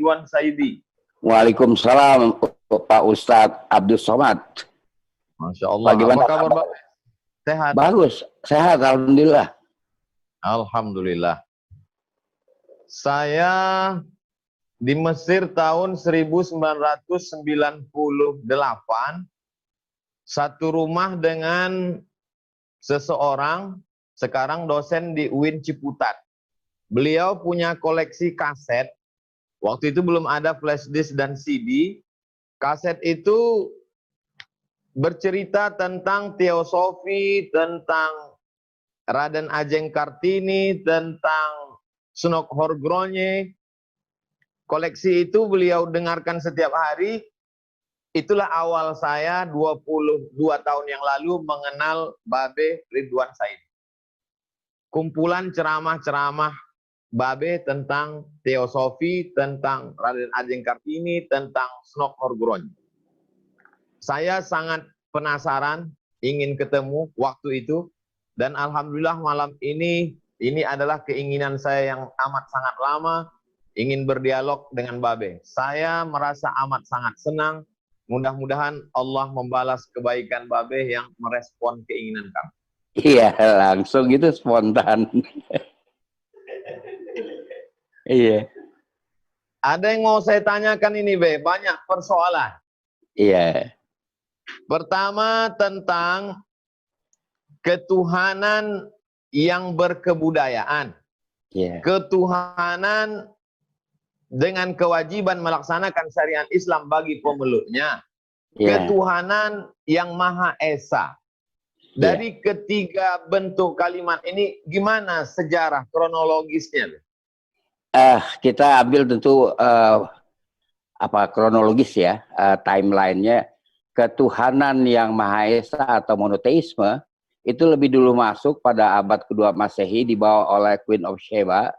Ridwan Saidi. Waalaikumsalam Pak Ustadz Abdul Somad. Masya Allah. Bagaimana Apa kabar Bapak? Sehat? Bagus, sehat alhamdulillah. Alhamdulillah. Saya di Mesir tahun 1998, satu rumah dengan seseorang, sekarang dosen di UIN Ciputat. Beliau punya koleksi kaset. Waktu itu belum ada flash disk dan CD. Kaset itu bercerita tentang teosofi, tentang Raden Ajeng Kartini, tentang Snok Horgronje. Koleksi itu beliau dengarkan setiap hari. Itulah awal saya 22 tahun yang lalu mengenal Babe Ridwan Saidi. Kumpulan ceramah-ceramah Babe tentang teosofi, tentang Raden Ajeng Kartini, tentang Snok Horgronje. Saya sangat penasaran, ingin ketemu waktu itu, dan alhamdulillah malam ini adalah keinginan saya yang amat sangat lama, ingin berdialog dengan Babe. Saya merasa amat sangat senang, mudah-mudahan Allah membalas kebaikan Babe yang merespon keinginan kami. Iya, langsung itu spontan. Iya. Ada yang mau saya tanyakan ini, Be, banyak persoalan. Iya. Pertama tentang ketuhanan yang berkebudayaan. Iya. Ketuhanan dengan kewajiban melaksanakan syariat Islam bagi pemeluknya. Iya. Ketuhanan yang Maha Esa. Dari ketiga bentuk kalimat ini, gimana sejarah kronologisnya? Kita ambil tentu kronologis ya, timelinenya. Ketuhanan yang Maha Esa atau monoteisme itu lebih dulu masuk pada abad kedua Masehi dibawa oleh Queen of Sheba.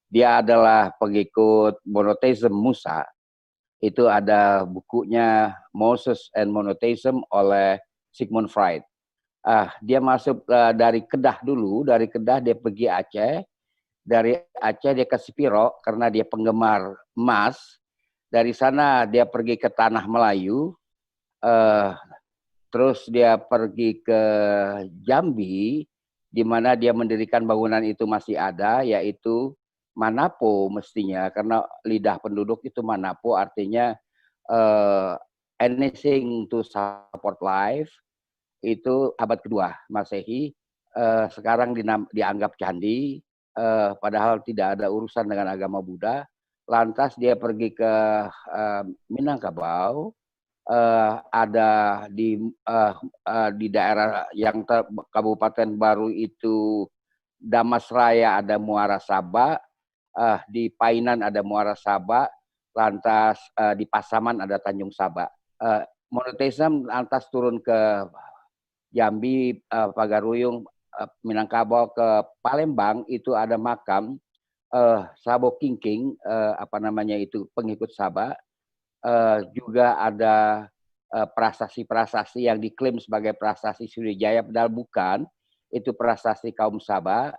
Dia adalah pengikut monoteisme Musa. Itu ada bukunya Moses and Monotheism oleh Sigmund Freud. Dia masuk dari Kedah dulu, dari Kedah dia pergi Aceh, dari Aceh dia ke Sipiro karena dia penggemar emas. Dari sana dia pergi ke Tanah Melayu, terus dia pergi ke Jambi, di mana dia mendirikan bangunan itu masih ada, yaitu Manapo mestinya, karena lidah penduduk itu Manapo, artinya anything to support life. Itu abad kedua Masehi, sekarang dianggap candi, padahal tidak ada urusan dengan agama Buddha. Lantas dia pergi ke Minangkabau, ada di daerah yang Kabupaten Baru itu Damas Raya ada Muara Sabah, di Painan ada Muara Sabah, lantas di Pasaman ada Tanjung Sabah. Monoteisme lantas turun ke Jambi, Pagaruyung, Minangkabau ke Palembang, itu ada makam Sabo Kingking, pengikut Sabah. Juga ada prasasti-prasasti yang diklaim sebagai prasasti Sriwijaya, padahal bukan, itu prasasti kaum Sabah.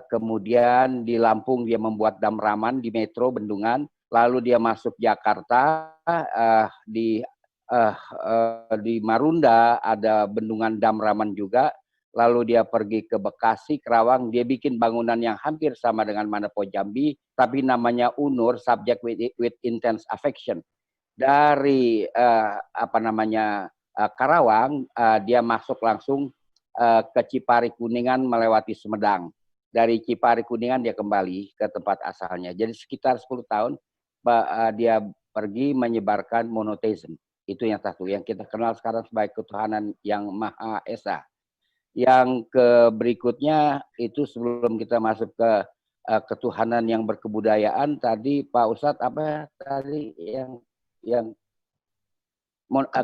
Kemudian di Lampung dia membuat Damraman di Metro Bendungan, lalu dia masuk Jakarta, di Marunda ada bendungan Damraman juga, lalu dia pergi ke Bekasi, Kerawang, dia bikin bangunan yang hampir sama dengan Manapo Jambi, tapi namanya Unur, subject with intense affection. Dari Karawang, dia masuk langsung ke Cipari Kuningan melewati Sumedang. Dari Cipari Kuningan dia kembali ke tempat asalnya. Jadi sekitar 10 tahun dia pergi menyebarkan monoteisme. Itu yang satu, yang kita kenal sekarang sebagai ketuhanan yang Maha Esa. Yang berikutnya itu sebelum kita masuk ke ketuhanan yang berkebudayaan, tadi Pak Ustadz apa tadi yang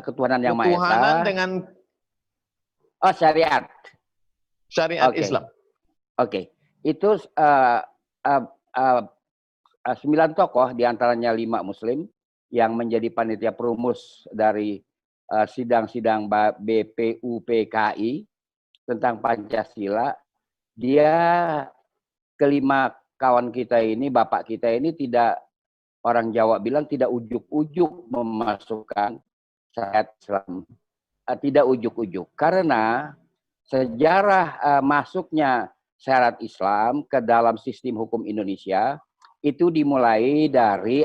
ketuhanan yang Maha Esa? Ketuhanan dengan syariat. Syariat Islam. Oke. Itu 9 tokoh, diantaranya 5 Muslim, yang menjadi panitia perumus dari sidang-sidang BPUPKI tentang Pancasila. Dia kelima kawan kita ini, bapak kita ini tidak orang Jawa bilang tidak ujuk-ujuk memasukkan syariat Islam. Tidak ujuk-ujuk. Karena sejarah masuknya syariat Islam ke dalam sistem hukum Indonesia itu dimulai dari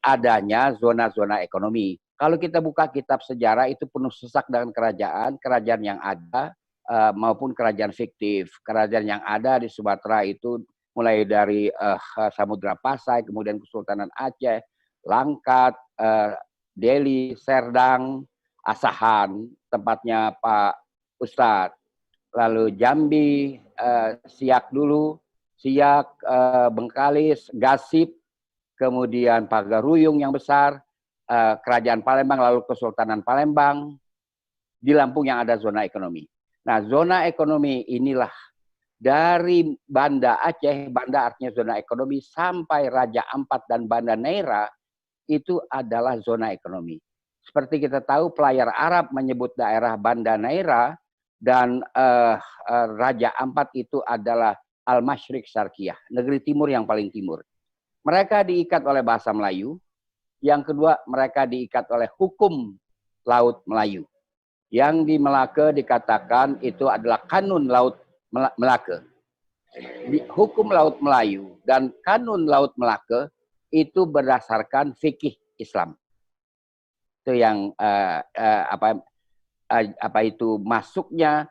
adanya zona-zona ekonomi. Kalau kita buka kitab sejarah itu penuh sesak dengan kerajaan yang ada maupun kerajaan fiktif. Kerajaan yang ada di Sumatera itu mulai dari Samudra Pasai, kemudian Kesultanan Aceh, Langkat, Delhi, Serdang, Asahan, tempatnya Pak Ustadz. Lalu Jambi, Siak dulu, Siak, Bengkalis, Gasip, kemudian Pagaruyung yang besar, Kerajaan Palembang, lalu Kesultanan Palembang. Di Lampung yang ada zona ekonomi. Nah, zona ekonomi inilah dari Banda Aceh, Banda artinya zona ekonomi, sampai Raja Ampat dan Banda Neira, itu adalah zona ekonomi. Seperti kita tahu, pelayar Arab menyebut daerah Banda Neira, dan Raja Ampat itu adalah Al-Masyriq Syarqiyah, negeri timur yang paling timur. Mereka diikat oleh bahasa Melayu. Yang kedua, mereka diikat oleh hukum Laut Melayu. Yang di Melaka dikatakan itu adalah kanun Laut Melaka. Hukum Laut Melayu dan kanun Laut Melaka itu berdasarkan fikih Islam. Itu yang apa itu masuknya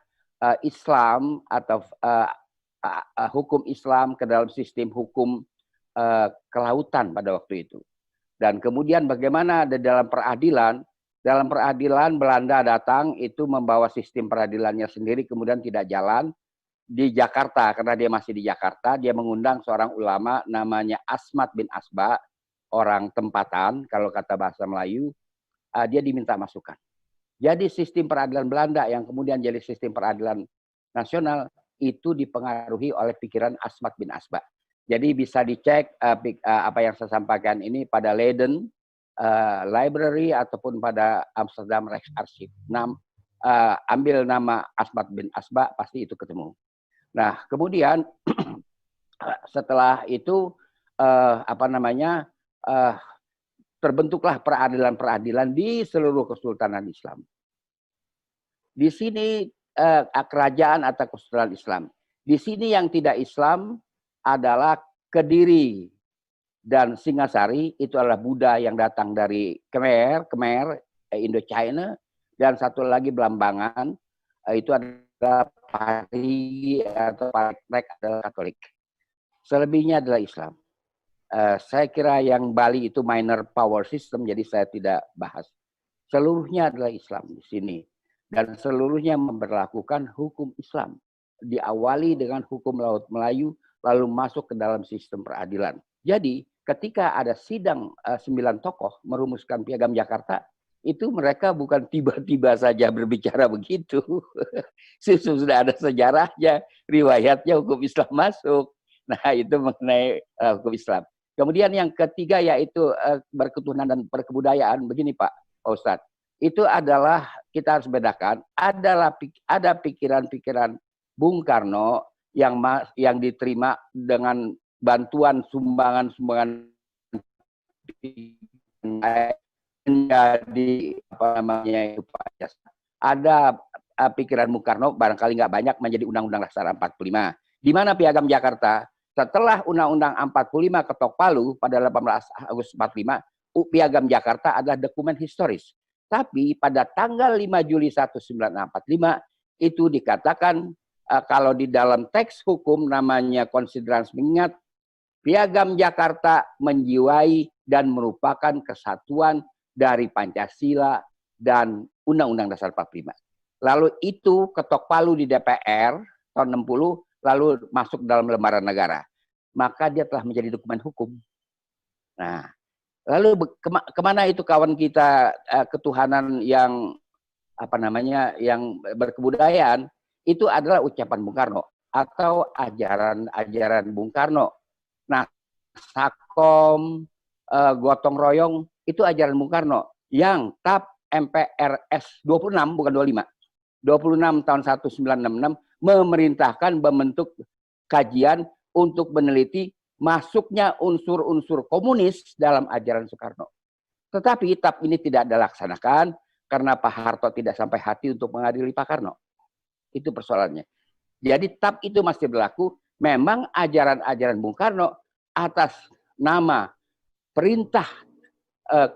Islam atau hukum Islam ke dalam sistem hukum kelautan pada waktu itu. Dan kemudian bagaimana dalam peradilan Belanda datang itu membawa sistem peradilannya sendiri, kemudian tidak jalan. Di Jakarta, karena dia masih di Jakarta, dia mengundang seorang ulama namanya Asmat bin Asba, orang tempatan kalau kata bahasa Melayu. Dia diminta masukan. Jadi sistem peradilan Belanda yang kemudian jadi sistem peradilan nasional itu dipengaruhi oleh pikiran Asmat bin Asba. Jadi bisa dicek apa yang saya sampaikan ini pada Leiden Library ataupun pada Amsterdam Rijksarchief. Ambil nama Asmat bin Asba, pasti itu ketemu. Nah, kemudian setelah itu terbentuklah peradilan-peradilan di seluruh kesultanan Islam. Di sini kerajaan atau kesultanan Islam. Di sini yang tidak Islam adalah Kediri dan Singasari, itu adalah Buddha yang datang dari Khmer, Indochina, dan satu lagi Belambangan, itu adalah Parigi atau Parek adalah Katolik. Selebihnya adalah Islam. Saya kira yang Bali itu minor power system, jadi saya tidak bahas. Seluruhnya adalah Islam di sini. Dan seluruhnya memberlakukan hukum Islam. Diawali dengan hukum Laut Melayu, lalu masuk ke dalam sistem peradilan. Jadi ketika ada sidang 9 tokoh merumuskan Piagam Jakarta, itu mereka bukan tiba-tiba saja berbicara begitu. Sudah ada sejarahnya, riwayatnya hukum Islam masuk. Nah, itu mengenai hukum Islam. Kemudian yang ketiga yaitu berketuhanan dan perkebudayaan. Begini Pak Ustadz, itu adalah kita harus bedakan, ada pikiran-pikiran Bung Karno yang diterima dengan bantuan sumbangan menjadi itu Pak. Ada pikiran Bung Karno barangkali nggak banyak menjadi Undang-Undang Dasar 45. Di mana Piagam Jakarta setelah Undang-Undang 45 ketok palu pada 18 Agustus 45, Piagam Jakarta adalah dokumen historis. Tapi pada tanggal 5 Juli 1945 itu dikatakan kalau di dalam teks hukum namanya konsideran mengingat Piagam Jakarta menjiwai dan merupakan kesatuan dari Pancasila dan Undang-Undang Dasar 45. Lalu itu ketok palu di DPR tahun 60, lalu masuk dalam lembaran negara. Maka dia telah menjadi dokumen hukum. Nah, lalu kemana itu kawan kita ketuhanan yang yang berkebudayaan? Itu adalah ucapan Bung Karno atau ajaran Bung Karno. Nah, Sakom, gotong royong itu ajaran Bung Karno yang TAP MPRS 26 bukan 25. 26 tahun 1966 memerintahkan membentuk kajian untuk meneliti masuknya unsur-unsur komunis dalam ajaran Soekarno. Tetapi TAP ini tidak dilaksanakan karena Pak Harto tidak sampai hati untuk mengadili Pak Karno. Itu persoalannya. Jadi TAP itu masih berlaku. Memang ajaran-ajaran Bung Karno atas nama perintah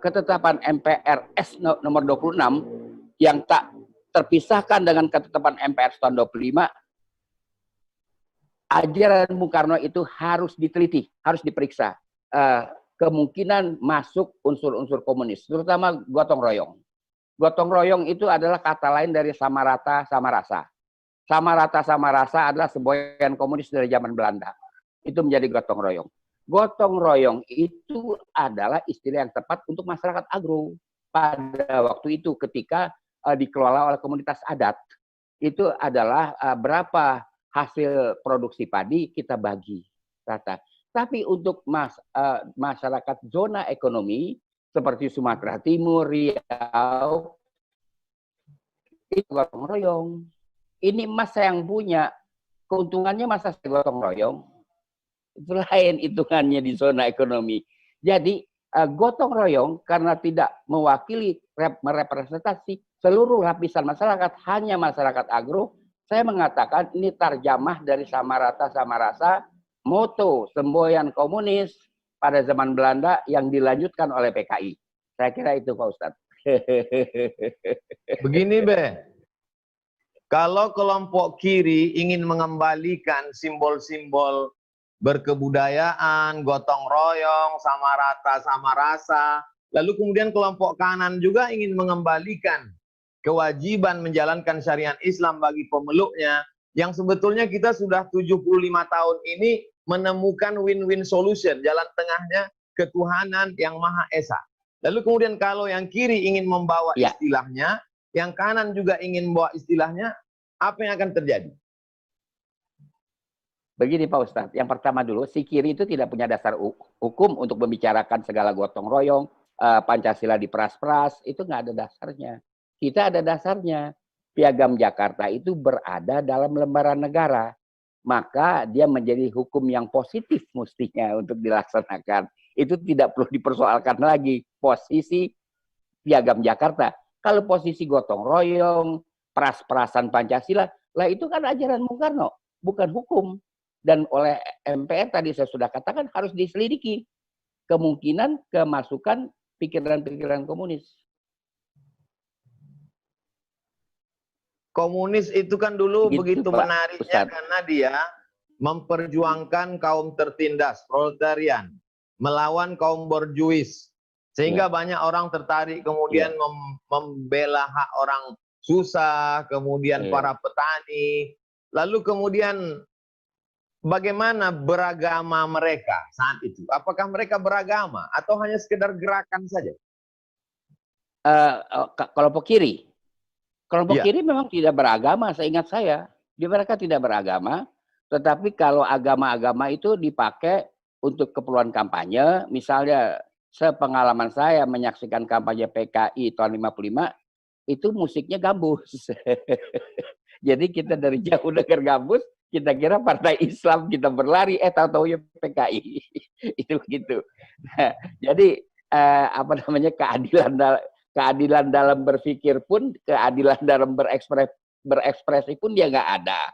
ketetapan MPRS nomor 26 yang tak terpisahkan dengan ketetapan MPR tahun 25, ajaran Bung Karno itu harus diteliti, harus diperiksa. Kemungkinan masuk unsur-unsur komunis, terutama gotong royong. Gotong royong itu adalah kata lain dari sama rata, sama rasa. Sama rata, sama rasa adalah semboyan komunis dari zaman Belanda. Itu menjadi gotong royong. Gotong royong itu adalah istilah yang tepat untuk masyarakat agro. Pada waktu itu ketika dikelola oleh komunitas adat, itu adalah berapa hasil produksi padi kita bagi rata. Tapi untuk masyarakat zona ekonomi seperti Sumatera Timur, Riau, itu gotong royong. Ini Mas yang punya, keuntungannya masa saya gotong royong? Itu lain hitungannya di zona ekonomi. Jadi gotong royong karena tidak mewakili, merepresentasi seluruh lapisan masyarakat, hanya masyarakat agro, saya mengatakan ini tarjamah dari sama rata sama rasa, moto semboyan komunis pada zaman Belanda yang dilanjutkan oleh PKI. Saya kira itu Pak Ustadz. Begini Be, kalau kelompok kiri ingin mengembalikan simbol-simbol berkebudayaan, gotong royong, sama rata, sama rasa, lalu kemudian kelompok kanan juga ingin mengembalikan kewajiban menjalankan syariat Islam bagi pemeluknya, yang sebetulnya kita sudah 75 tahun ini menemukan win-win solution, jalan tengahnya ketuhanan yang Maha Esa. Lalu kemudian kalau yang kiri ingin membawa istilahnya, yang kanan juga ingin membawa istilahnya, apa yang akan terjadi? Begini Pak Ustadz, yang pertama dulu, si kiri itu tidak punya dasar hukum untuk membicarakan segala gotong royong, Pancasila diperas-peras, itu nggak ada dasarnya. Kita ada dasarnya. Piagam Jakarta itu berada dalam lembaran negara. Maka dia menjadi hukum yang positif mestinya untuk dilaksanakan. Itu tidak perlu dipersoalkan lagi posisi Piagam Jakarta. Kalau posisi gotong royong, peras-perasan Pancasila, lah itu kan ajaran Bung Karno, bukan hukum. Dan oleh MPR tadi saya sudah katakan harus diselidiki kemungkinan kemasukan pikiran-pikiran komunis. Komunis itu kan dulu begitu Pak menariknya Ustadz. karena dia memperjuangkan kaum tertindas, proletarian, melawan kaum borjuis. Sehingga banyak orang tertarik kemudian membela hak orang susah, kemudian para petani. Lalu kemudian bagaimana beragama mereka saat itu? Apakah mereka beragama atau hanya sekedar gerakan saja? Kelompok kiri. Kelompok kiri memang tidak beragama, seingat saya. Mereka tidak beragama, tetapi kalau agama-agama itu dipakai untuk keperluan kampanye, misalnya sepengalaman saya menyaksikan kampanye PKI tahun 55, itu musiknya gambus. Jadi kita dari jauh dengar gambus, kita kira partai Islam, kita berlari, tahu-tahu ya PKI. Itu begitu. Nah, jadi apa namanya, keadilan dalam berpikir pun, keadilan dalam berekspresi pun dia nggak ada.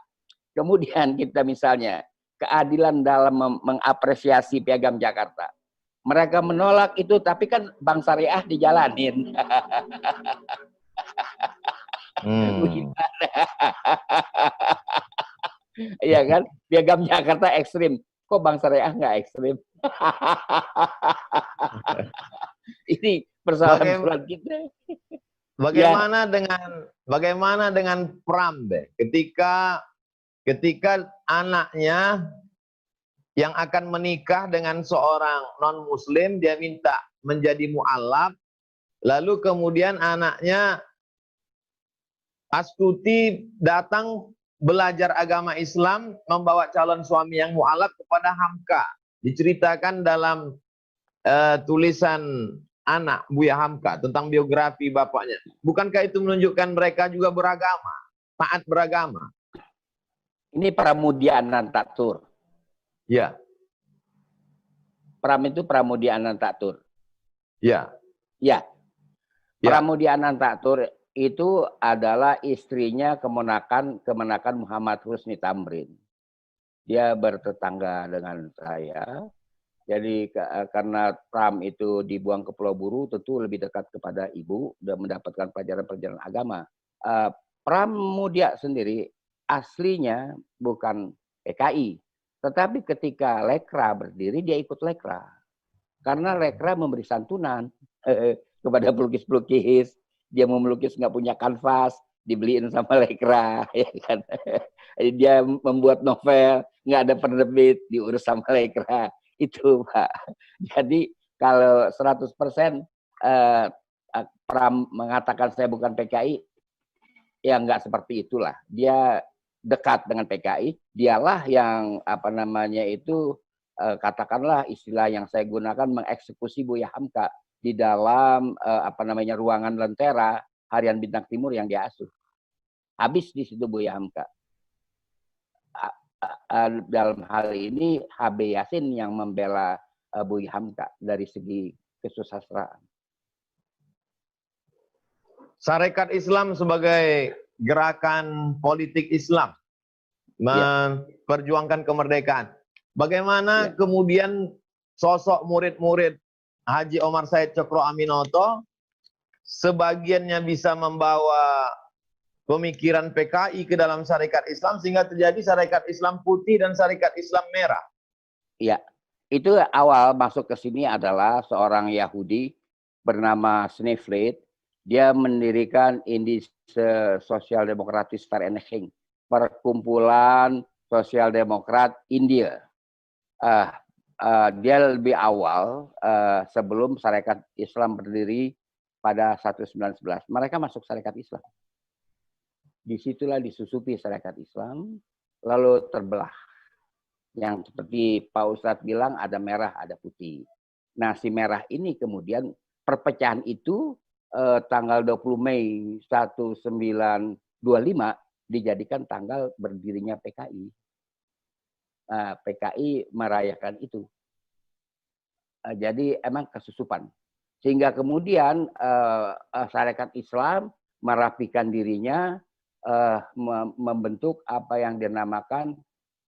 Kemudian kita misalnya, keadilan dalam mengapresiasi Piagam Jakarta. Mereka menolak itu, tapi kan Bank Syariah dijalanin. Iya kan? Piagam Jakarta ekstrim. Kok Bank Syariah nggak ekstrim? Ini persoalan kita. Bagaimana dengan Pram deh? Ketika anaknya yang akan menikah dengan seorang non-muslim, dia minta menjadi mu'alaf, lalu kemudian anaknya Astuti datang belajar agama Islam, membawa calon suami yang mu'alaf kepada Hamka. Diceritakan dalam tulisan anak Buya Hamka tentang biografi bapaknya. Bukankah itu menunjukkan mereka juga beragama, taat beragama? Ini Pramudia Anantatur. Ya. Pram itu Pramudia Anantatur. Ya. Ya, Ya. Pramudia Anantatur itu adalah istrinya kemenakan Muhammad Husni Tamrin. Dia bertetangga dengan saya. Jadi karena Pram itu dibuang ke Pulau Buru, tentu lebih dekat kepada ibu dan mendapatkan pelajaran-pelajaran agama. Pramudia sendiri aslinya bukan PKI, tetapi ketika Lekra berdiri dia ikut Lekra karena Lekra memberi santunan kepada pelukis-pelukis. Dia mau melukis nggak punya kanvas, dibeliin sama Lekra, ya kan? Dia membuat novel nggak ada penerbit, diurus sama Lekra. Itu Pak. Jadi kalau 100% Pram mengatakan saya bukan PKI, ya nggak seperti itulah. Dia dekat dengan PKI, dialah yang apa namanya itu katakanlah istilah yang saya gunakan mengeksekusi Buya Hamka di dalam apa namanya ruangan Lentera Harian Bintang Timur yang dia asuh. Habis di situ Buya Hamka. Dalam hal ini HB Yasin yang membela Buya Hamka dari segi kesusastraan. Sarekat Islam sebagai gerakan politik Islam memperjuangkan kemerdekaan. Bagaimana kemudian sosok murid-murid Haji Omar Said Cokro Aminoto sebagiannya bisa membawa pemikiran PKI ke dalam Sarekat Islam sehingga terjadi Sarekat Islam putih dan Sarekat Islam merah? Iya, itu awal masuk ke sini adalah seorang Yahudi bernama Sneflit. Dia mendirikan Indische Sosial Demokratis Vereniging, perkumpulan sosial demokrat India. Dia lebih awal sebelum Sarekat Islam berdiri pada 1911. Mereka masuk Sarekat Islam. Disitulah disusupi Sarekat Islam, lalu terbelah. Yang seperti Pak Ustadz bilang ada merah, ada putih. Nah si merah ini kemudian perpecahan itu tanggal 20 Mei 1925 dijadikan tanggal berdirinya PKI. PKI merayakan itu. Jadi emang kesusupan. Sehingga kemudian Sarekat Islam merapikan dirinya, membentuk apa yang dinamakan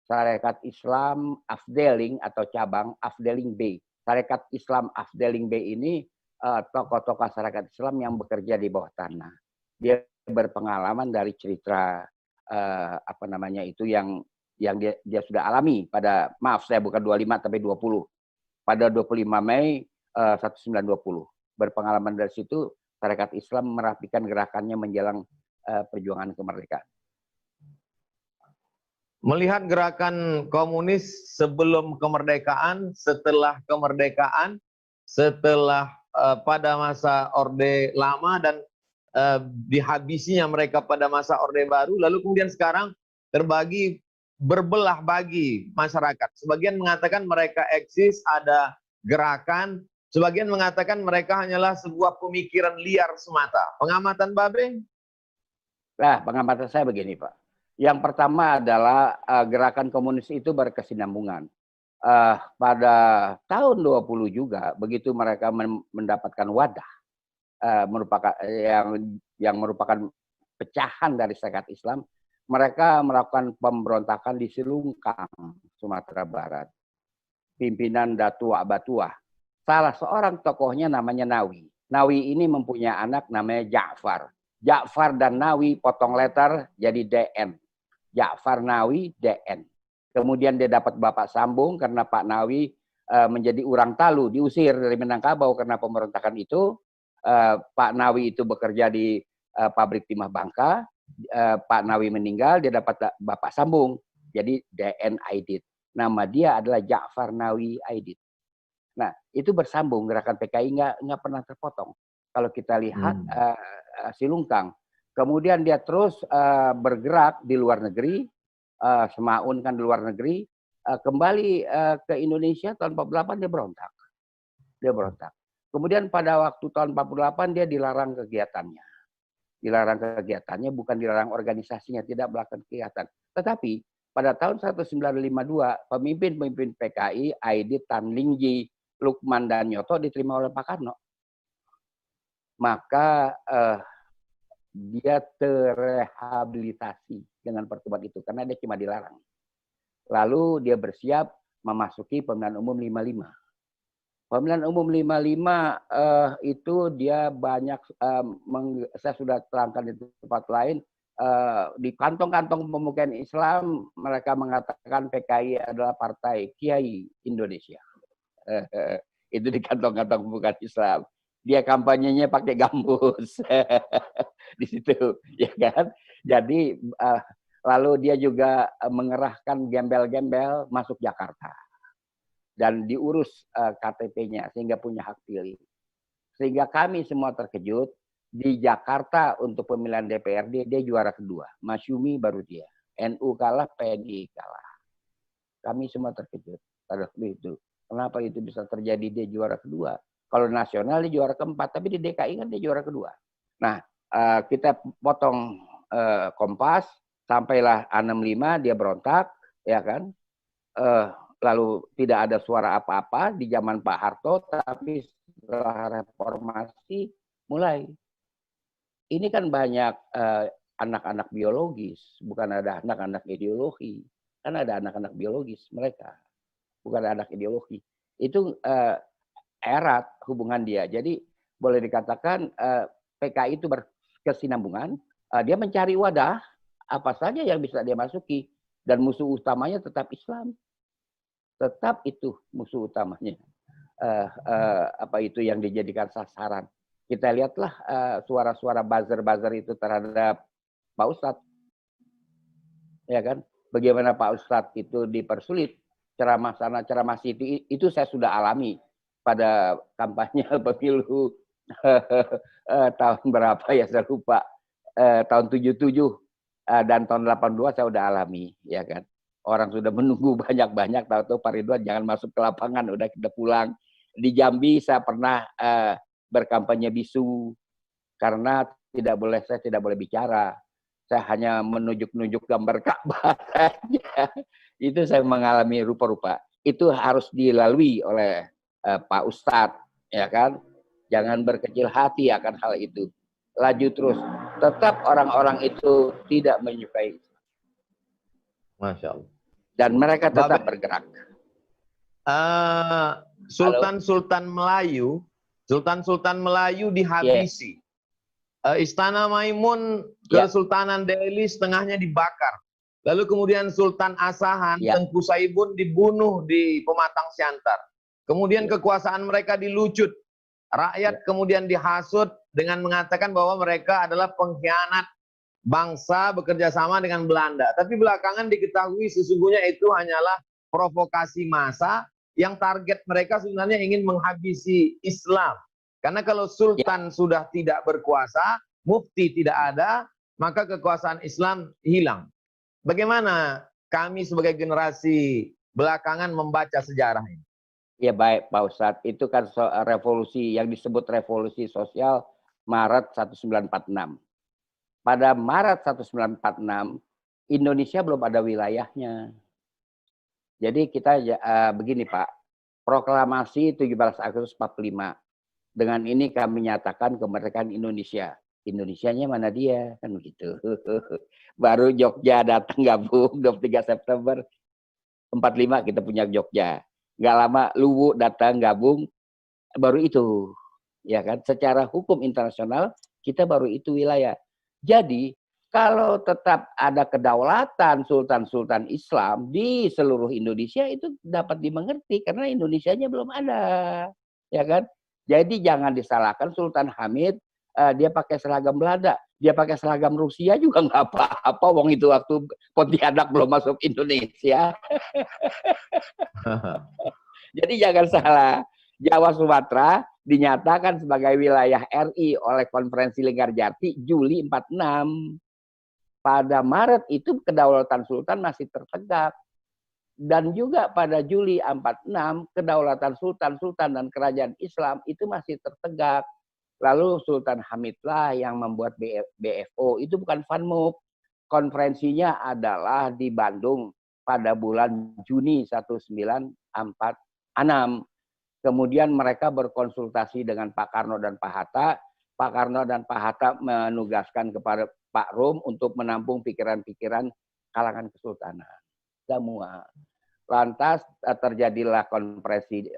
Sarekat Islam Afdeling atau cabang Afdeling B. Sarekat Islam Afdeling B ini tokoh-tokoh Sarekat Islam yang bekerja di bawah tanah. Dia berpengalaman dari cerita apa namanya itu yang dia sudah alami pada, maaf saya bukan 25 tapi 20. Pada 25 Mei 1920. Berpengalaman dari situ Sarekat Islam merapikan gerakannya menjelang perjuangan kemerdekaan. Melihat gerakan komunis sebelum kemerdekaan, setelah kemerdekaan, setelah pada masa Orde Lama dan dihabisinya mereka pada masa Orde Baru, lalu kemudian sekarang terbagi, berbelah bagi masyarakat. Sebagian mengatakan mereka eksis, ada gerakan, sebagian mengatakan mereka hanyalah sebuah pemikiran liar semata. Pengamatan Babe? Nah, pengamatan saya begini Pak. Yang pertama adalah gerakan komunis itu berkesinambungan. Pada tahun 20 juga begitu mereka mendapatkan wadah merupakan yang merupakan pecahan dari Sarekat Islam, mereka melakukan pemberontakan di Silungkang, Sumatera Barat. Pimpinan Datuk Batuah. Salah seorang tokohnya namanya Nawi. Nawi ini mempunyai anak namanya Ja'far. Ja'far dan Nawi potong letter jadi DN. Ja'far Nawi DN. Kemudian dia dapat bapak sambung karena Pak Nawi menjadi urang talu, diusir dari Minangkabau karena pemberontakan itu. Pak Nawi itu bekerja di pabrik timah Bangka. Pak Nawi meninggal, dia dapat bapak sambung. Jadi DN Aidit. Nama dia adalah Ja'far Nawi Aidit. Nah, itu bersambung, gerakan PKI nggak pernah terpotong. Kalau kita lihat Silungkang, kemudian dia terus bergerak di luar negeri, Semaun kan di luar negeri, kembali ke Indonesia tahun 48 dia berontak. Dia berontak. Kemudian pada waktu tahun 48 dia dilarang kegiatannya. Dilarang kegiatannya, bukan dilarang organisasinya, tidak melakukan kegiatan. Tetapi pada tahun 1952, pemimpin-pemimpin PKI, Aidit, Tan Lingji, Lukman dan Nyoto diterima oleh Pak Karno. Maka dia terrehabilitasi dengan pertemuan itu karena dia cuma dilarang. Lalu dia bersiap memasuki pemilihan umum 55. Pemilihan umum 55 itu dia banyak, saya sudah terangkan di tempat lain, di kantong-kantong pemukiman Islam mereka mengatakan PKI adalah partai Kiai Indonesia. Itu di kantong-kantong pemukiman Islam. Dia kampanyenya pakai gambus di situ, ya kan? Jadi lalu dia juga mengerahkan gembel-gembel masuk Jakarta dan diurus KTP-nya sehingga punya hak pilih. Sehingga kami semua terkejut di Jakarta untuk pemilihan DPRD dia juara kedua, Masyumi baru dia, NU kalah, PNI kalah. Kami semua terkejut pada waktu itu. Kenapa itu bisa terjadi dia juara kedua? Kalau nasional dia juara keempat, tapi di DKI kan dia juara kedua. Nah, kita potong Kompas, sampailah A65 dia berontak, ya kan? Lalu tidak ada suara apa-apa di zaman Pak Harto, tapi setelah reformasi mulai. Ini kan banyak anak-anak biologis, bukan ada anak-anak ideologi. Kan ada anak-anak biologis mereka, bukan anak ideologi. Itu erat hubungan dia. Jadi boleh dikatakan PKI itu berkesinambungan. Dia mencari wadah apa saja yang bisa dia masuki dan musuh utamanya tetap Islam. Tetap itu musuh utamanya. Apa itu yang dijadikan sasaran. Kita lihatlah suara-suara buzzer-buzzer itu terhadap Pak Ustadz. Ya kan? Bagaimana Pak Ustadz itu dipersulit. Ceramah sana, ceramah sini, itu saya sudah alami pada kampanye pemilu tahun berapa ya saya lupa, tahun 77 dan tahun 82 saya udah alami, ya kan. Orang sudah menunggu banyak-banyak, tahu-tahu Pak Ridwan jangan masuk ke lapangan, udah kita pulang. Di Jambi saya pernah berkampanye bisu karena saya tidak boleh bicara. Saya hanya menunjuk-nunjuk gambar Ka'bah saja. Itu saya mengalami rupa-rupa. Itu harus dilalui oleh Pak Ustadz, ya kan? Jangan berkecil hati akan hal itu. Laju terus. Tetap orang-orang itu tidak menyukai. Masya Allah. Dan mereka tetap bergerak. Sultan-Sultan Melayu dihabisi. Istana Maimun Kesultanan Delhi setengahnya dibakar. Lalu kemudian Sultan Asahan, Tengku Saibun dibunuh di Pematang Siantar. Kemudian kekuasaan mereka dilucut. Rakyat kemudian dihasut dengan mengatakan bahwa mereka adalah pengkhianat bangsa bekerja sama dengan Belanda. Tapi belakangan diketahui sesungguhnya itu hanyalah provokasi massa yang target mereka sebenarnya ingin menghabisi Islam. Karena kalau sultan sudah tidak berkuasa, mufti tidak ada, maka kekuasaan Islam hilang. Bagaimana kami sebagai generasi belakangan membaca sejarah ini? Ya baik Pak Ustadz, itu kan revolusi yang disebut revolusi sosial Maret 1946. Pada Maret 1946, Indonesia belum ada wilayahnya. Jadi kita begini Pak, proklamasi 17 Agustus 45. Dengan ini kami nyatakan kemerdekaan Indonesia. Indonesianya mana dia? Kan begitu. Baru Jogja datang gabung 23 September 45 kita punya Jogja. Nggak lama Luwu datang gabung, baru itu. Ya kan? Secara hukum internasional kita baru itu wilayah. Jadi kalau tetap ada kedaulatan sultan-sultan Islam di seluruh Indonesia itu dapat dimengerti karena Indonesianya belum ada. Ya kan? Jadi jangan disalahkan Sultan Hamid dia pakai seragam Belanda, dia pakai seragam Rusia juga nggak apa-apa. Wong itu waktu Pontianak belum masuk Indonesia. Jadi jangan salah. Jawa Sumatera dinyatakan sebagai wilayah RI oleh Konferensi Linggarjati Juli 46. Pada Maret itu kedaulatan Sultan masih tertegak. Dan juga pada Juli 46 kedaulatan Sultan dan kerajaan Islam itu masih tertegak. Lalu Sultan Hamidlah yang membuat BFO, itu bukan FANMUB. Konferensinya adalah di Bandung pada bulan Juni 1946. Kemudian mereka berkonsultasi dengan Pak Karno dan Pak Hatta. Pak Karno dan Pak Hatta menugaskan kepada Pak Rum untuk menampung pikiran-pikiran kalangan kesultanan. Semua. Lantas terjadilah konferensi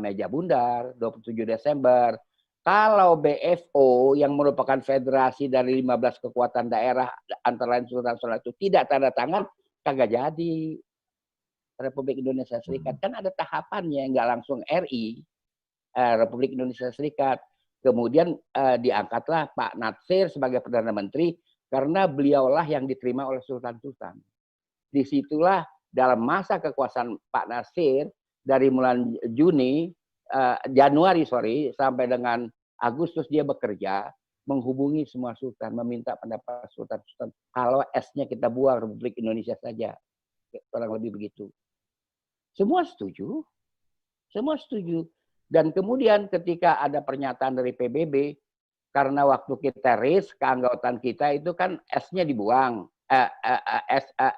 meja bundar 27 Desember. Kalau BFO yang merupakan federasi dari 15 kekuatan daerah antara lain Sultan itu tidak tanda tangan, kagak jadi. Republik Indonesia Serikat kan ada tahapannya, nggak langsung RI, Republik Indonesia Serikat. Kemudian diangkatlah Pak Natsir sebagai Perdana Menteri karena beliaulah yang diterima oleh Sultan-Sultan. Disitulah dalam masa kekuasaan Pak Natsir dari bulan Januari sampai dengan Agustus dia bekerja menghubungi semua sultan, meminta pendapat sultan-sultan. Kalau S-nya kita buang Republik Indonesia saja, kurang lebih begitu. Semua setuju, semua setuju. Dan kemudian ketika ada pernyataan dari PBB, karena waktu kita raise keanggotaan kita itu kan S-nya dibuang,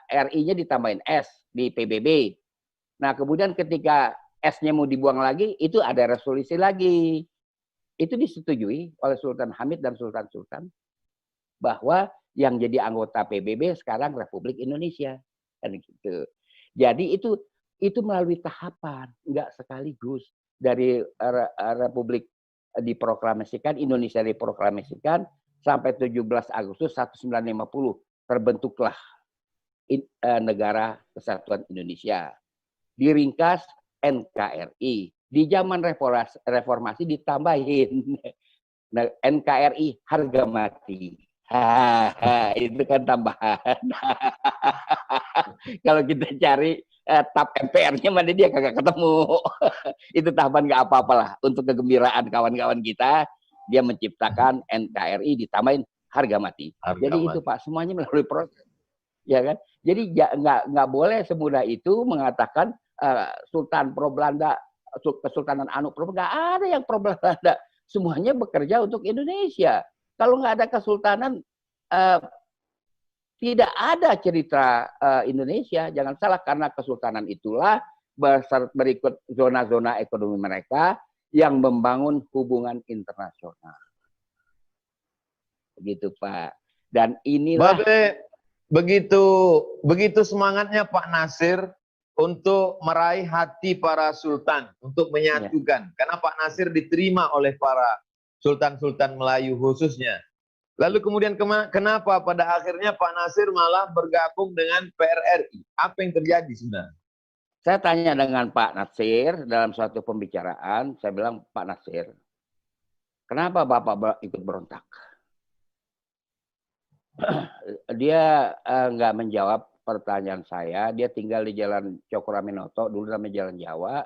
RI-nya ditambahin S di PBB. Nah kemudian ketika S-nya mau dibuang lagi, itu ada resolusi lagi. Itu disetujui oleh Sultan Hamid dan Sultan-Sultan bahwa yang jadi anggota PBB sekarang Republik Indonesia. Kan gitu. Jadi itu melalui tahapan, enggak sekaligus. Dari Republik diproklamasikan, Indonesia diproklamasikan sampai 17 Agustus 1950 terbentuklah Negara Kesatuan Indonesia. Diringkas NKRI. Di zaman reformasi ditambahin NKRI harga mati. Itu kan tambahan. Kalau kita cari tab MPR-nya mana dia kagak ketemu. Itu tahapan nggak apa-apalah. Untuk kegembiraan kawan-kawan kita, dia menciptakan NKRI ditambahin harga mati. Jadi itu Pak, semuanya melalui proses. Ya kan? Jadi nggak boleh semudah itu mengatakan Sultan pro Belanda, Kesultanan Anu pro Belanda. Nggak ada yang pro Belanda. Semuanya bekerja untuk Indonesia. Kalau nggak ada kesultanan, tidak ada cerita Indonesia. Jangan salah, karena kesultanan itulah berikut zona-zona ekonomi mereka yang membangun hubungan internasional. Begitu Pak. Dan inilah begitu semangatnya Pak Natsir untuk meraih hati para sultan, untuk menyatukan. Ya. Karena Pak Natsir diterima oleh para sultan-sultan Melayu khususnya. Lalu kemudian kenapa pada akhirnya Pak Natsir malah bergabung dengan PRRI? Apa yang terjadi sebenarnya? Saya tanya dengan Pak Natsir dalam suatu pembicaraan, saya bilang, Pak Natsir, kenapa Bapak ikut berontak? Dia nggak menjawab pertanyaan saya. Dia tinggal di Jalan Cokroaminoto, dulu namanya Jalan Jawa.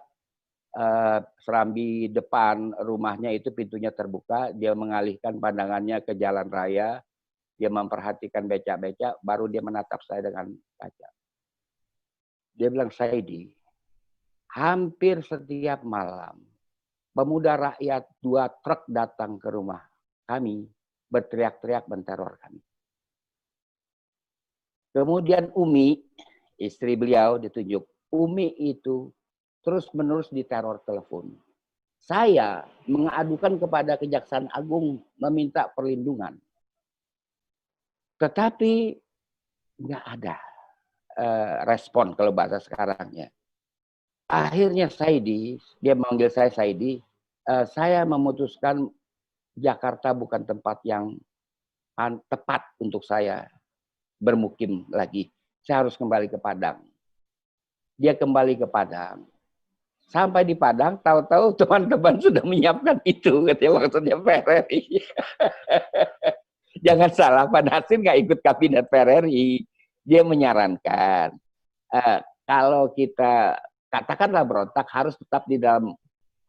Serambi depan rumahnya itu pintunya terbuka, dia mengalihkan pandangannya ke jalan raya, dia memperhatikan becak-becak, baru dia menatap saya dengan kaca. Dia bilang, Saidi, hampir setiap malam pemuda rakyat 2 truk datang ke rumah kami, berteriak-teriak menteror kami. Kemudian Umi, istri beliau ditunjuk, Umi itu terus-menerus diteror telepon. Saya mengadukan kepada Kejaksaan Agung meminta perlindungan. Tetapi nggak ada respon kalau bahasa sekarangnya. Akhirnya Saidi, dia manggil saya Saidi, saya memutuskan Jakarta bukan tempat yang tepat untuk saya bermukim lagi. Saya harus kembali ke Padang. Dia kembali ke Padang. Sampai di Padang, tahu-tahu teman-teman sudah menyiapkan itu, katanya maksudnya PRRI. Jangan salah, Pak Natsir nggak ikut kabinet PRRI. Dia menyarankan, kalau kita katakanlah berontak, harus tetap di dalam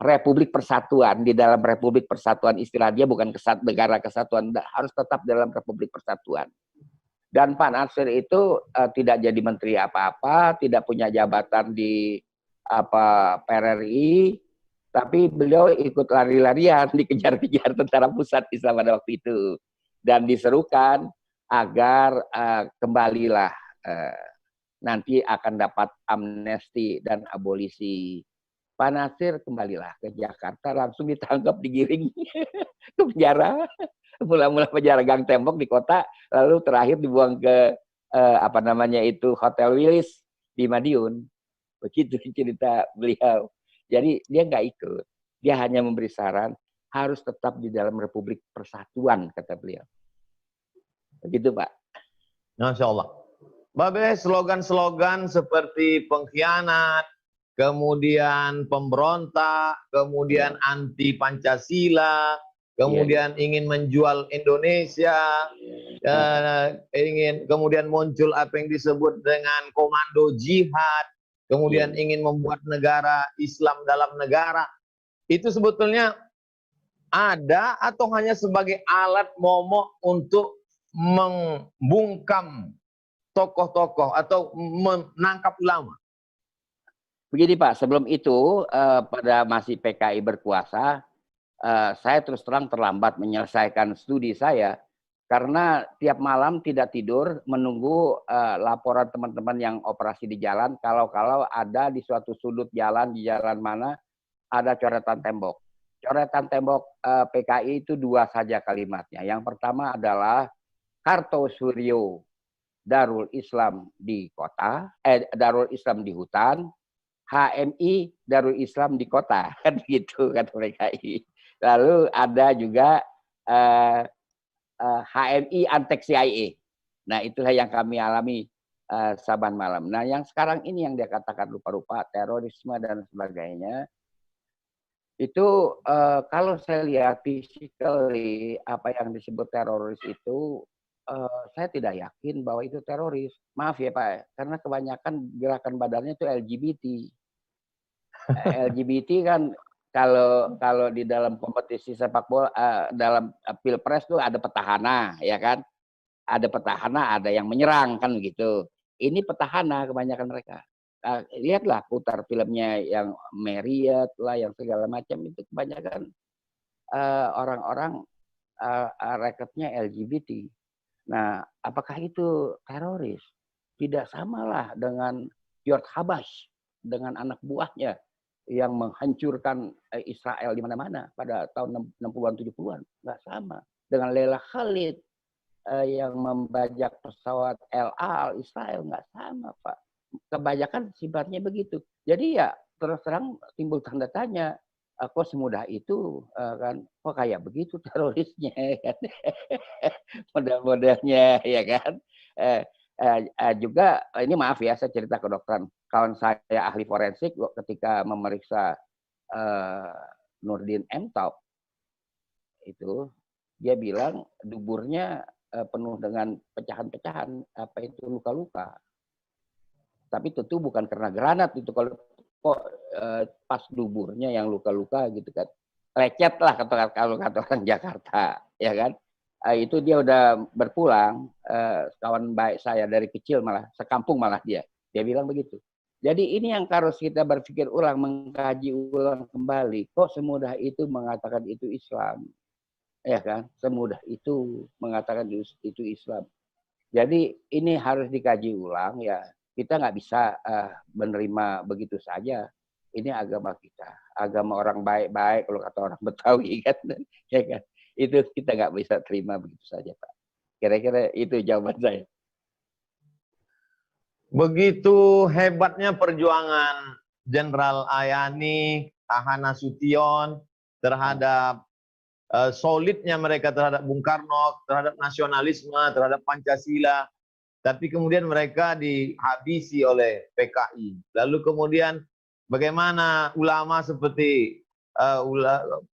Republik Persatuan. Di dalam Republik Persatuan, istilah dia bukan negara kesatuan, harus tetap dalam Republik Persatuan. Dan Pak Natsir itu tidak jadi menteri apa-apa, tidak punya jabatan di PRRI, tapi beliau ikut lari-larian, dikejar-kejar tentara pusat Islam pada waktu itu, dan diserukan agar kembalilah nanti akan dapat amnesti dan abolisi Pak Nasir kembalilah ke Jakarta, langsung ditangkap, digiring ke penjara. Mula-mula penjara Gang Tembok di kota, lalu terakhir dibuang ke apa namanya itu Hotel Willis di Madiun. Begitu cerita beliau. Jadi dia nggak ikut, dia hanya memberi saran harus tetap di dalam Republik Persatuan, kata beliau. Begitu Pak. Masya Allah. Babe, slogan-slogan seperti pengkhianat, kemudian pemberontak, kemudian anti Pancasila, kemudian ingin menjual Indonesia, kemudian muncul apa yang disebut dengan komando jihad, kemudian ingin membuat negara Islam dalam negara. Itu sebetulnya ada atau hanya sebagai alat momok untuk membungkam tokoh-tokoh atau menangkap ulama? Begini Pak, sebelum itu pada masih PKI berkuasa, saya terus terang terlambat menyelesaikan studi saya karena tiap malam tidak tidur menunggu laporan teman-teman yang operasi di jalan. Kalau ada di suatu sudut jalan, di jalan mana ada coretan tembok. Coretan tembok PKI itu dua saja kalimatnya. Yang pertama adalah Kartosuryo, Darul Islam di kota, Darul Islam di hutan, HMI Darul Islam di kota, kan gitu kata PKI. Lalu ada juga HMI Antek CIA. Nah itulah yang kami alami saban malam. Nah yang sekarang ini yang dia katakan rupa-rupa terorisme dan sebagainya, itu kalau saya lihat physically apa yang disebut teroris itu, saya tidak yakin bahwa itu teroris. Maaf ya Pak, karena kebanyakan gerakan badannya itu LGBT. LGBT kan kalau di dalam kompetisi sepak bola, dalam pilpres tuh ada petahana, ya kan? Ada petahana, ada yang menyerang kan gitu. Ini petahana kebanyakan mereka. Lihatlah putar filmnya yang Marriott lah, yang segala macam itu kebanyakan orang-orang reketnya LGBT. Nah, apakah itu teroris? Tidak samalah dengan George Habash, dengan anak buahnya yang menghancurkan Israel di mana-mana pada tahun 60-an, 70-an. Nggak sama. Dengan Leila Khalid yang membajak pesawat El Al Israel, nggak sama, Pak. Kebanyakan sifatnya begitu. Jadi ya terus terang timbul tanda tanya, kok semudah itu kan, kok kayak begitu terorisnya kan. Model-modelnya ya kan. Juga ini maaf ya saya cerita ke dokteran, kawan saya ahli forensik ketika memeriksa Nurdin M. Top itu, dia bilang duburnya penuh dengan pecahan-pecahan, apa itu luka-luka. Tapi tentu bukan karena granat itu, kalau kok pas duburnya yang luka-luka gitu kan, lecet lah kalau kata orang Jakarta, ya kan. Itu dia udah berpulang, kawan baik saya dari kecil, malah sekampung malah dia bilang begitu. Jadi ini yang harus kita berpikir ulang, mengkaji ulang kembali, kok semudah itu mengatakan itu Islam, ya kan, semudah itu mengatakan itu Islam. Jadi ini harus dikaji ulang ya. Kita nggak bisa menerima begitu saja. Ini agama kita, agama orang baik-baik kalau kata orang Betawi kan, ya kan. Itu kita nggak bisa terima begitu saja Pak. Kira-kira itu jawaban saya. Begitu hebatnya perjuangan Jenderal Ayani, Taha Nasution terhadap solidnya mereka terhadap Bung Karno, terhadap nasionalisme, terhadap Pancasila. Tapi kemudian mereka dihabisi oleh PKI. Lalu kemudian bagaimana ulama seperti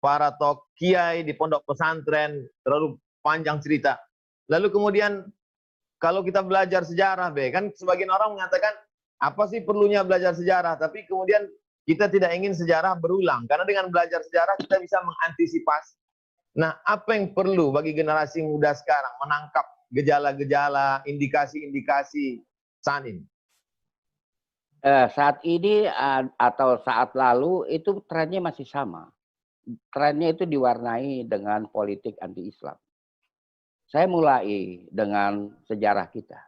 para kiai di pondok pesantren, terlalu panjang cerita. Lalu kemudian kalau kita belajar sejarah, kan sebagian orang mengatakan apa sih perlunya belajar sejarah, tapi kemudian kita tidak ingin sejarah berulang, karena dengan belajar sejarah kita bisa mengantisipasi. Nah, apa yang perlu bagi generasi muda sekarang menangkap gejala-gejala, indikasi-indikasi saat ini? Saat ini atau saat lalu itu trennya masih sama. Trennya itu diwarnai dengan politik anti-Islam. Saya mulai dengan sejarah kita.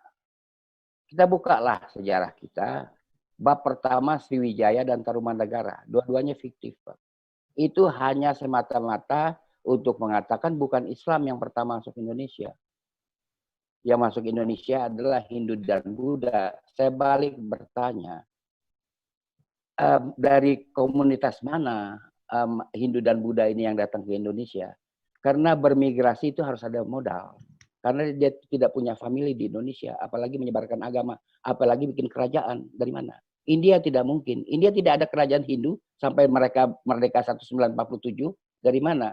Kita bukalah sejarah kita. Bab pertama Sriwijaya dan Tarumanagara, dua-duanya fiktif, Pak. Itu hanya semata-mata untuk mengatakan bukan Islam yang pertama masuk Indonesia. Yang masuk Indonesia adalah Hindu dan Buddha. Saya balik bertanya, dari komunitas mana Hindu dan Buddha ini yang datang ke Indonesia? Karena bermigrasi itu harus ada modal. Karena dia tidak punya family di Indonesia, apalagi menyebarkan agama, apalagi bikin kerajaan. Dari mana? India tidak mungkin. India tidak ada kerajaan Hindu sampai mereka merdeka 1947. Dari mana?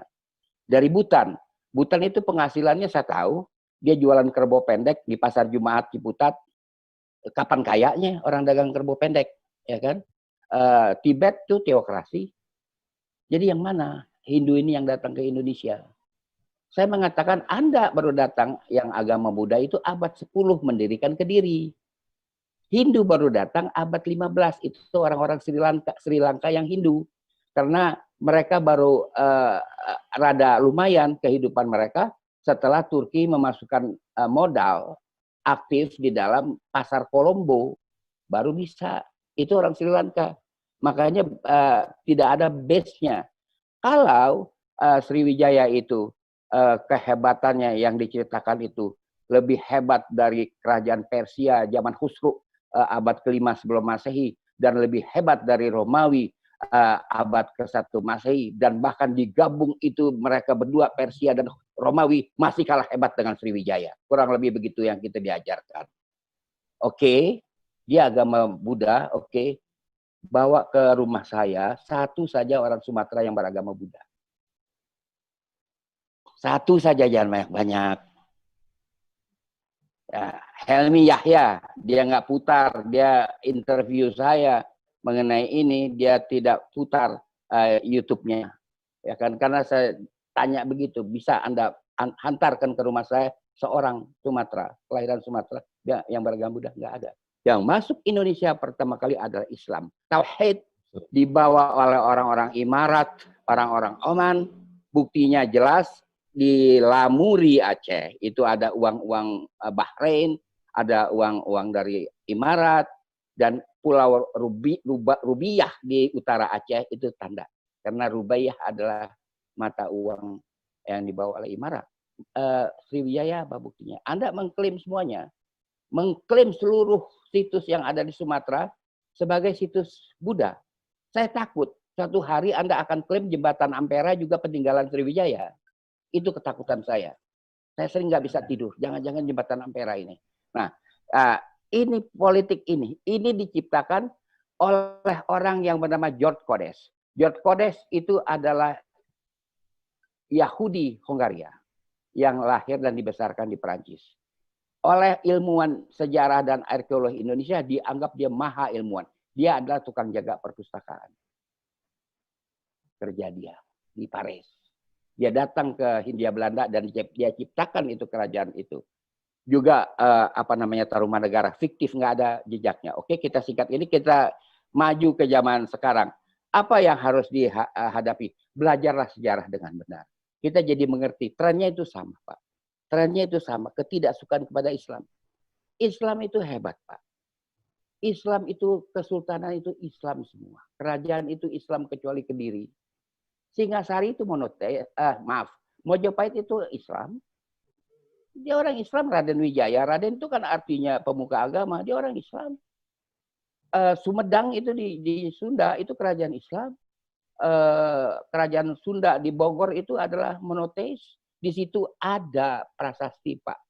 Dari Butan. Butan itu penghasilannya saya tahu, dia jualan kerbau pendek di pasar Jumat Ciputat. Kapan kayaknya orang dagang kerbau pendek, ya kan? Tibet itu teokrasi. Jadi yang mana Hindu ini yang datang ke Indonesia? Saya mengatakan Anda baru datang yang agama Buddha itu abad 10 mendirikan Kediri. Hindu baru datang abad 15, itu orang-orang Sri Lanka yang Hindu. Karena mereka baru rada lumayan kehidupan mereka setelah Turki memasukkan modal aktif di dalam pasar Kolombo, baru bisa. Itu orang Sri Lanka. Makanya tidak ada base-nya. Kalau Sriwijaya itu kehebatannya yang diceritakan itu lebih hebat dari kerajaan Persia zaman Khusru abad ke-5 sebelum Masehi, dan lebih hebat dari Romawi abad ke-1 Masehi, dan bahkan digabung itu mereka berdua Persia dan Romawi masih kalah hebat dengan Sriwijaya. Kurang lebih begitu yang kita diajarkan. Oke, dia agama Buddha, oke. Bawa ke rumah saya satu saja orang Sumatera yang beragama Buddha. Satu saja, jangan banyak-banyak. Ya, Helmi Yahya, dia nggak putar, dia interview saya mengenai ini, dia tidak putar YouTube-nya. Ya kan, karena saya tanya begitu, bisa Anda hantarkan ke rumah saya seorang Sumatera, kelahiran Sumatera, ya, yang beragama Buddha? Nggak ada. Yang masuk Indonesia pertama kali adalah Islam. Tauhid dibawa oleh orang-orang Imarat, orang-orang Oman. Buktinya jelas di Lamuri Aceh itu ada uang-uang Bahrain, ada uang-uang dari Imarat, dan Pulau Rubiah di utara Aceh itu tanda. Karena Rubaiyah adalah mata uang yang dibawa oleh Imarat. Sriwijaya apa buktinya? Anda mengklaim semuanya. Mengklaim seluruh situs yang ada di Sumatera sebagai situs Buddha. Saya takut suatu hari Anda akan klaim jembatan Ampera juga peninggalan Sriwijaya. Itu ketakutan saya. Saya sering nggak bisa tidur. Jangan-jangan jembatan Ampera ini. Nah, ini politik ini diciptakan oleh orang yang bernama George Kodes. George Kodes itu adalah Yahudi Hongaria yang lahir dan dibesarkan di Perancis. Oleh ilmuwan sejarah dan arkeologi Indonesia dianggap dia maha ilmuwan. Dia adalah tukang jaga perpustakaan. Kerja dia di Paris. Dia datang ke Hindia Belanda dan dia ciptakan itu kerajaan itu. Juga Tarumanagara fiktif, nggak ada jejaknya. Oke, kita singkat ini, kita maju ke zaman sekarang. Apa yang harus dihadapi? Belajarlah sejarah dengan benar. Kita jadi mengerti trennya itu sama, Pak. Trennya itu sama, ketidaksukaan kepada Islam. Islam itu hebat, Pak. Islam itu, kesultanan itu Islam semua. Kerajaan itu Islam kecuali Kediri. Singasari itu Mojopahit itu Islam. Dia orang Islam, Raden Wijaya. Raden itu kan artinya pemuka agama, dia orang Islam. Sumedang itu di Sunda, itu kerajaan Islam. Kerajaan Sunda di Bogor itu adalah monoteis. Di situ ada prasasti, Pak.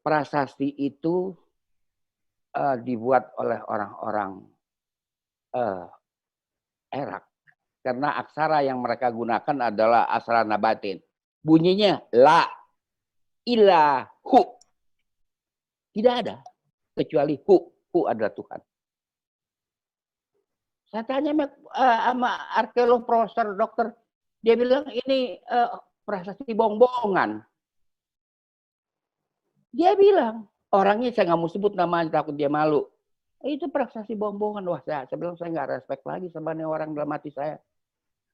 Prasasti itu dibuat oleh orang-orang Irak. Karena aksara yang mereka gunakan adalah aksara nabatin. Bunyinya la, ilah, hu. Tidak ada. Kecuali hu. Hu adalah Tuhan. Saya tanya sama arkeolog, profesor, dokter. Dia bilang ini prasasti bohong-bohongan. Dia bilang, orangnya saya nggak mau sebut namanya, takut dia malu. Itu prasasti bohong-bohongan. Wah, saya bilang saya nggak respect lagi sama orang dalam hati saya.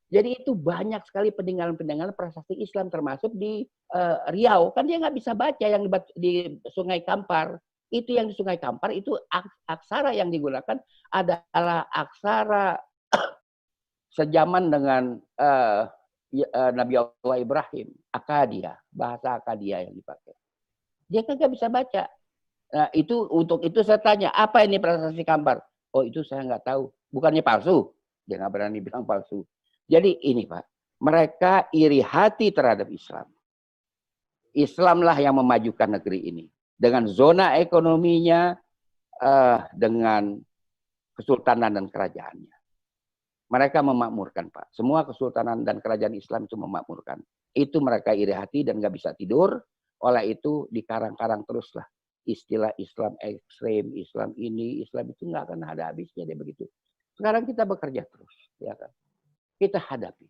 Jadi itu banyak sekali peninggalan-peninggalan prasasti Islam, termasuk di Riau. Kan dia nggak bisa baca yang di Sungai Kampar. Itu yang di Sungai Kampar itu aksara yang digunakan adalah aksara sejaman dengan Nabi Allah Ibrahim, Akadia, bahasa Akadia yang dipakai. Dia kagak bisa baca. Nah, untuk itu saya tanya, apa ini prasasti Kampar? Oh, itu saya nggak tahu. Bukannya palsu? Dia nggak berani bilang palsu. Jadi ini Pak, mereka iri hati terhadap Islam. Islamlah yang memajukan negeri ini. Dengan zona ekonominya, dengan kesultanan dan kerajaannya. Mereka memakmurkan Pak. Semua kesultanan dan kerajaan Islam itu memakmurkan. Itu mereka iri hati dan nggak bisa tidur. Oleh itu dikarang-karang teruslah istilah Islam ekstrem, Islam ini, Islam itu nggak akan ada habisnya dia begitu. Sekarang kita bekerja terus, ya kan? Kita hadapi.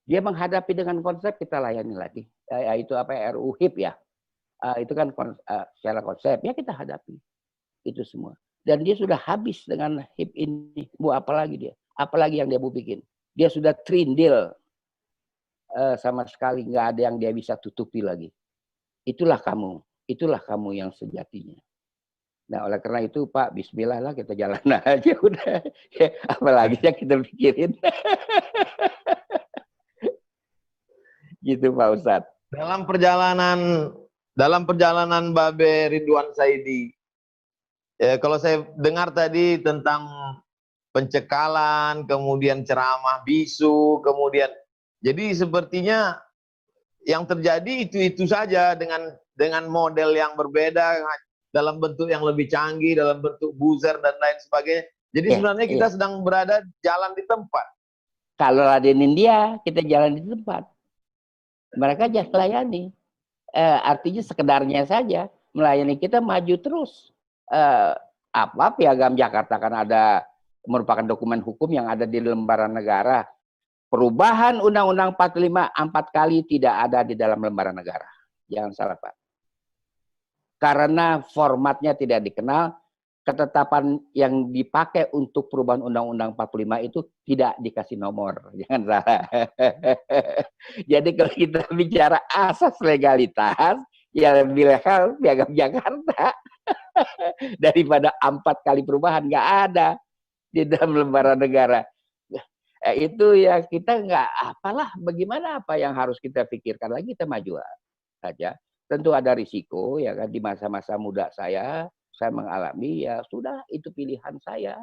Dia menghadapi dengan konsep kita layani lagi. Itu apa RUU HIP ya. Itu kan secara konsep ya kita hadapi itu semua. Dan dia sudah habis dengan HIP ini. Bu apa lagi dia? Apalagi yang dia mau bikin? Dia sudah trindil sama sekali nggak ada yang dia bisa tutupi lagi. Itulah kamu yang sejatinya. Nah oleh karena itu Pak, Bismillah lah kita jalan aja udah. Apalagi yang kita pikirin. Gitu Pak Ustadz. Dalam perjalanan Babe Ridwan Saidi, kalau saya dengar tadi tentang pencekalan, kemudian ceramah bisu, kemudian jadi sepertinya yang terjadi itu saja dengan model yang berbeda, dalam bentuk yang lebih canggih, dalam bentuk buzzer dan lain sebagainya. Jadi sebenarnya kita sedang berada jalan di tempat. Kalau ladenin dia, kita jalan di tempat. Mereka just layani. Artinya sekedarnya saja melayani kita maju terus. Piagam Jakarta kan ada merupakan dokumen hukum yang ada di lembaran negara. Perubahan Undang-Undang 45 4 kali tidak ada di dalam lembaran negara. Jangan salah Pak. Karena formatnya tidak dikenal, ketetapan yang dipakai untuk perubahan Undang-Undang 45 itu tidak dikasih nomor. Jangan salah. Jadi kalau kita bicara asas legalitas, ya lebih legal Piagam Jakarta. Daripada 4 kali perubahan, nggak ada di dalam lembaran negara. Itu ya kita nggak apalah, bagaimana apa yang harus kita pikirkan lagi, kita maju saja. Tentu ada risiko ya kan, di masa-masa muda saya mengalami ya sudah, itu pilihan saya.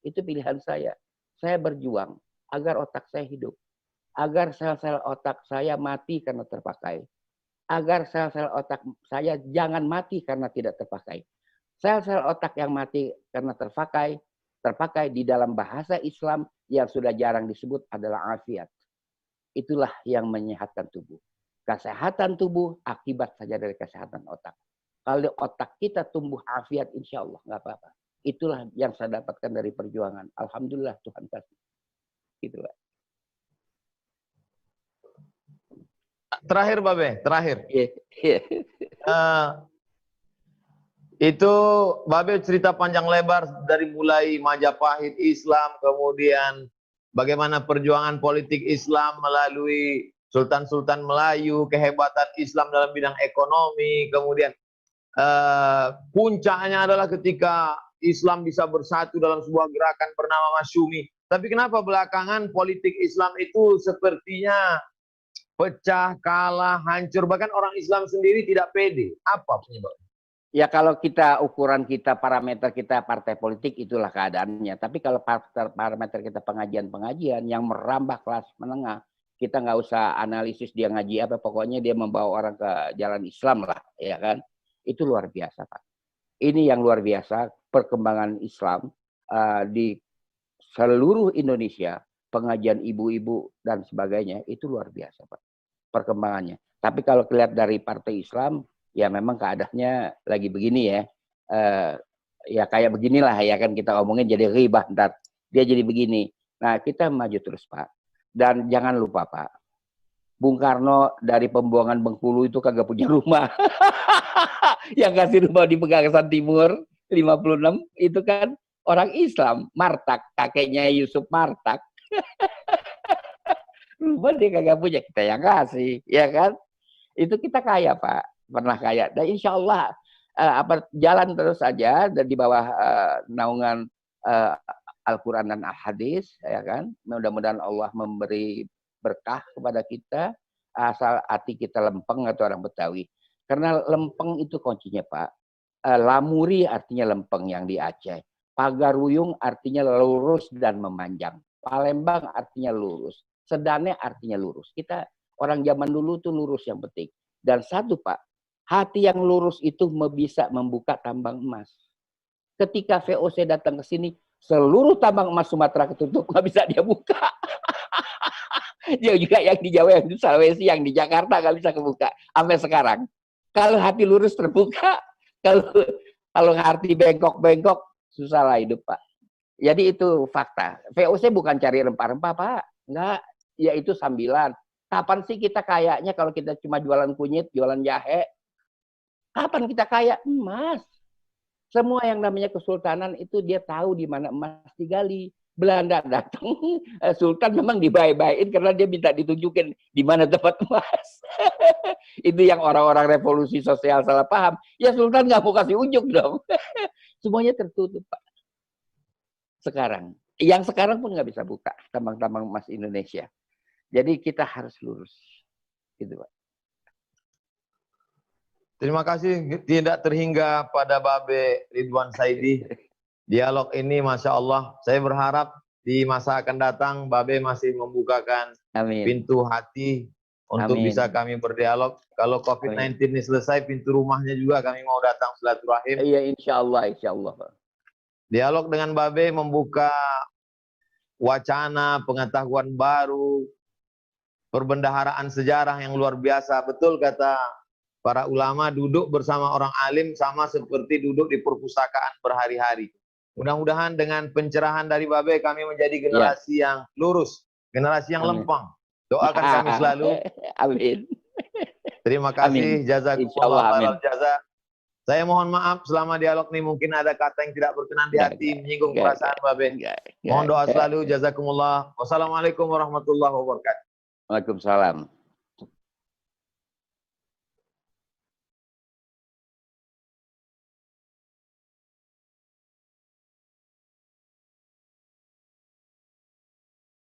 Itu pilihan saya. Saya berjuang agar otak saya hidup. Agar sel-sel otak saya mati karena terpakai. Agar sel-sel otak saya jangan mati karena tidak terpakai. Sel-sel otak yang mati karena terpakai di dalam bahasa Islam yang sudah jarang disebut adalah afiat. Itulah yang menyehatkan tubuh. Kesehatan tubuh akibat saja dari kesehatan otak. Kalau otak kita tumbuh afiat, insya Allah nggak apa-apa. Itulah yang saya dapatkan dari perjuangan. Alhamdulillah Tuhan kasih. Itulah. Terakhir Babe, terakhir. Itu Babe cerita panjang lebar dari mulai Majapahit Islam, kemudian bagaimana perjuangan politik Islam melalui Sultan-Sultan Melayu, kehebatan Islam dalam bidang ekonomi, kemudian puncaknya adalah ketika Islam bisa bersatu dalam sebuah gerakan bernama Masyumi. Tapi kenapa belakangan politik Islam itu sepertinya pecah, kalah, hancur, bahkan orang Islam sendiri tidak pede? Apa penyebabnya? Ya kalau kita ukuran kita, parameter kita partai politik, itulah keadaannya. Tapi kalau parameter kita pengajian-pengajian yang merambah kelas menengah, kita nggak usah analisis dia ngaji apa, pokoknya dia membawa orang ke jalan Islam lah, ya kan? Itu luar biasa Pak. Ini yang luar biasa, perkembangan Islam di seluruh Indonesia, pengajian ibu-ibu dan sebagainya, itu luar biasa Pak perkembangannya. Tapi kalau kelihatan dari partai Islam, ya memang keadaannya lagi begini ya. Ya kayak beginilah ya kan, kita omongin jadi ribah ntar. Dia jadi begini. Nah kita maju terus Pak. Dan jangan lupa Pak, Bung Karno dari pembuangan Bengkulu itu kagak punya rumah. Yang kasih rumah di Pegangsaan Timur 56 itu kan orang Islam, Martak, kakeknya Yusuf Martak. Rumah dia kagak punya, kita yang kasih, ya kan? Itu kita kaya Pak, pernah kaya. Dan insya Allah jalan terus saja dan di bawah naungan Al-Quran dan Al-Hadis, ya kan? Mudah-mudahan Allah memberi berkah kepada kita, asal hati kita lempeng atau orang Betawi. Karena lempeng itu kuncinya, Pak. Lamuri artinya lempeng yang di Aceh. Pagaruyung artinya lurus dan memanjang. Palembang artinya lurus. Sedane artinya lurus. Kita orang zaman dulu tuh lurus yang penting. Dan satu, Pak, hati yang lurus itu bisa membuka tambang emas. Ketika VOC datang ke sini, seluruh tambang emas Sumatera ketutup, nggak bisa dia buka. Dia juga yang di Jawa, yang di Sulawesi, yang di Jakarta nggak bisa kebuka sampai sekarang. Kalau hati lurus terbuka, kalau hati bengkok-bengkok, susah lah hidup, Pak. Jadi itu fakta. VOC bukan cari rempah-rempah, Pak. Enggak, ya itu sambilan. Kapan sih kita kayaknya kalau kita cuma jualan kunyit, jualan jahe? Kapan kita kaya? Emas. Semua yang namanya kesultanan itu dia tahu di mana emas digali. Belanda datang, Sultan memang dibaik-baikin karena dia minta ditunjukin di mana tempat emas. Itu yang orang-orang revolusi sosial salah paham. Ya Sultan nggak mau kasih unjuk dong. Semuanya tertutup, Pak. Sekarang. Yang sekarang pun nggak bisa buka tambang-tambang emas Indonesia. Jadi kita harus lurus. Gitu, Pak. Terima kasih, tidak terhingga pada Babe Ridwan Saidi. Dialog ini Masya Allah, saya berharap di masa akan datang Babe masih membukakan pintu hati untuk bisa kami berdialog. Kalau COVID-19 ini selesai, pintu rumahnya juga kami mau datang silaturahim. Iya, insya Allah, insya Allah. Dialog dengan Babe membuka wacana, pengetahuan baru, perbendaharaan sejarah yang luar biasa. Betul kata para ulama, duduk bersama orang alim sama seperti duduk di perpustakaan berhari-hari. Mudah-mudahan dengan pencerahan dari Babe kami menjadi generasi yang lurus, generasi yang lempeng. Doakan kami selalu. Amin. Terima kasih. Jazakumullah khairal jaza. Saya mohon maaf selama dialog ini mungkin ada kata yang tidak berkenan di hati, menyinggung perasaan Babe. Mohon doa selalu. Jazakumullah. Wassalamualaikum warahmatullahi wabarakatuh. Waalaikumsalam.